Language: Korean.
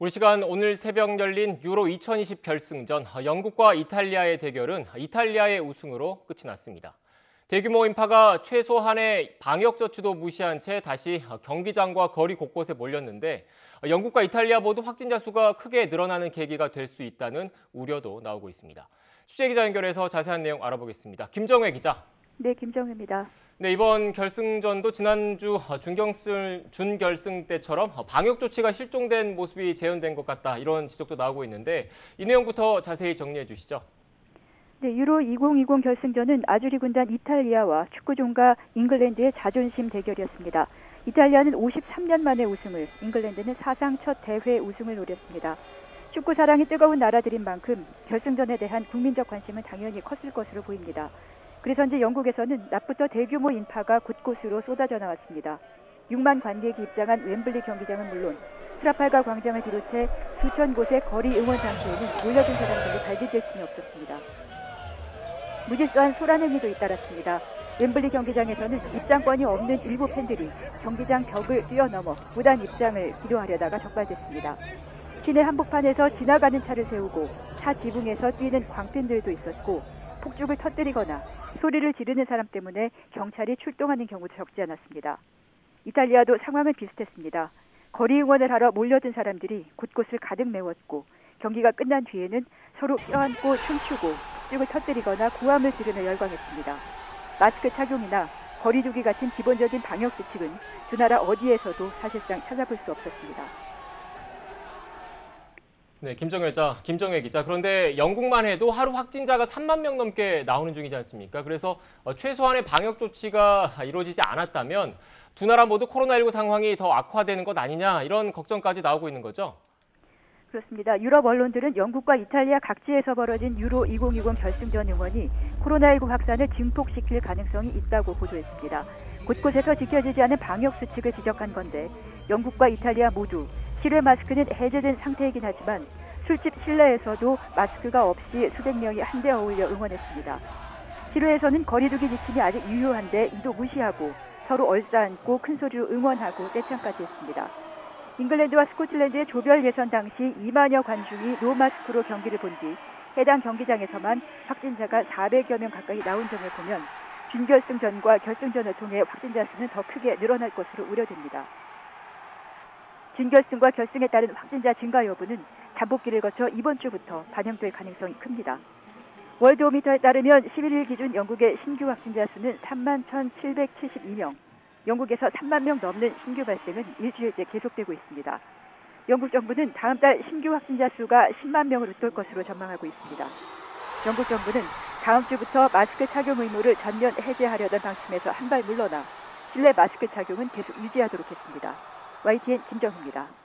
우리 시간 오늘 새벽 열린 유로 2020 결승전 영국과 이탈리아의 대결은 이탈리아의 우승으로 끝이 났습니다. 대규모 인파가 최소한의 방역 조치도 무시한 채 다시 경기장과 거리 곳곳에 몰렸는데 영국과 이탈리아 모두 확진자 수가 크게 늘어나는 계기가 될 수 있다는 우려도 나오고 있습니다. 취재기자 연결해서 자세한 내용 알아보겠습니다. 김정혜 기자. 네, 김정혜입니다. 네, 이번 결승전도 지난주 준결승 때처럼 방역 조치가 실종된 모습이 재현된 것 같다, 이런 지적도 나오고 있는데 이 내용부터 자세히 정리해 주시죠. 네, 유로 2020 결승전은 아주리 군단 이탈리아와 축구 종가 잉글랜드의 자존심 대결이었습니다. 이탈리아는 53년 만에 우승을, 잉글랜드는 사상 첫 대회 우승을 노렸습니다. 축구 사랑이 뜨거운 나라들인 만큼 결승전에 대한 국민적 관심은 당연히 컸을 것으로 보입니다. 그래서인지 영국에서는 낮부터 대규모 인파가 곳곳으로 쏟아져 나왔습니다. 6만 관객이 입장한 웸블리 경기장은 물론 트라팔가 광장을 비롯해 수천 곳의 거리 응원 장소에는 몰려든 사람들이 발디딜 틈이 없었습니다. 무질서한 소란행위도 잇따랐습니다. 웸블리 경기장에서는 입장권이 없는 일부 팬들이 경기장 벽을 뛰어넘어 무단 입장을 기도하려다가 적발됐습니다. 시내 한복판에서 지나가는 차를 세우고 차 지붕에서 뛰는 광팬들도 있었고 폭죽을 터뜨리거나 소리를 지르는 사람 때문에 경찰이 출동하는 경우도 적지 않았습니다. 이탈리아도 상황은 비슷했습니다. 거리 응원을 하러 몰려든 사람들이 곳곳을 가득 메웠고 경기가 끝난 뒤에는 서로 껴안고 춤추고 폭죽을 터뜨리거나 고함을 지르며 열광했습니다. 마스크 착용이나 거리 두기 같은 기본적인 방역 수칙은 두 나라 어디에서도 사실상 찾아볼 수 없었습니다. 네, 김정혜 기자. 그런데 영국만 해도 하루 확진자가 3만 명 넘게 나오는 중이지 않습니까? 그래서 최소한의 방역 조치가 이루어지지 않았다면 두 나라 모두 코로나19 상황이 더 악화되는 것 아니냐, 이런 걱정까지 나오고 있는 거죠? 그렇습니다. 유럽 언론들은 영국과 이탈리아 각지에서 벌어진 유로 2020 결승전 응원이 코로나19 확산을 증폭시킬 가능성이 있다고 보도했습니다. 곳곳에서 지켜지지 않은 방역 수칙을 지적한 건데 영국과 이탈리아 모두 실외 마스크는 해제된 상태이긴 하지만 술집 실내에서도 마스크가 없이 수백 명이 한데 어울려 응원했습니다. 실외에서는 거리 두기 지침이 아직 유효한데 이도 무시하고 서로 얼싸안고 큰 소리로 응원하고 떼창까지 했습니다. 잉글랜드와 스코틀랜드의 조별 예선 당시 2만여 관중이 노마스크로 경기를 본 뒤 해당 경기장에서만 확진자가 400여 명 가까이 나온 점을 보면 준결승전과 결승전을 통해 확진자 수는 더 크게 늘어날 것으로 우려됩니다. 준결승과 결승에 따른 확진자 증가 여부는 잠복기를 거쳐 이번 주부터 반영될 가능성이 큽니다. 월드오미터에 따르면 11일 기준 영국의 신규 확진자 수는 3만 1,772명, 영국에서 3만 명 넘는 신규 발생은 일주일째 계속되고 있습니다. 영국 정부는 다음 달 신규 확진자 수가 10만 명을 웃돌 것으로 전망하고 있습니다. 영국 정부는 다음 주부터 마스크 착용 의무를 전면 해제하려던 방침에서 한 발 물러나 실내 마스크 착용은 계속 유지하도록 했습니다. YTN 김정희입니다.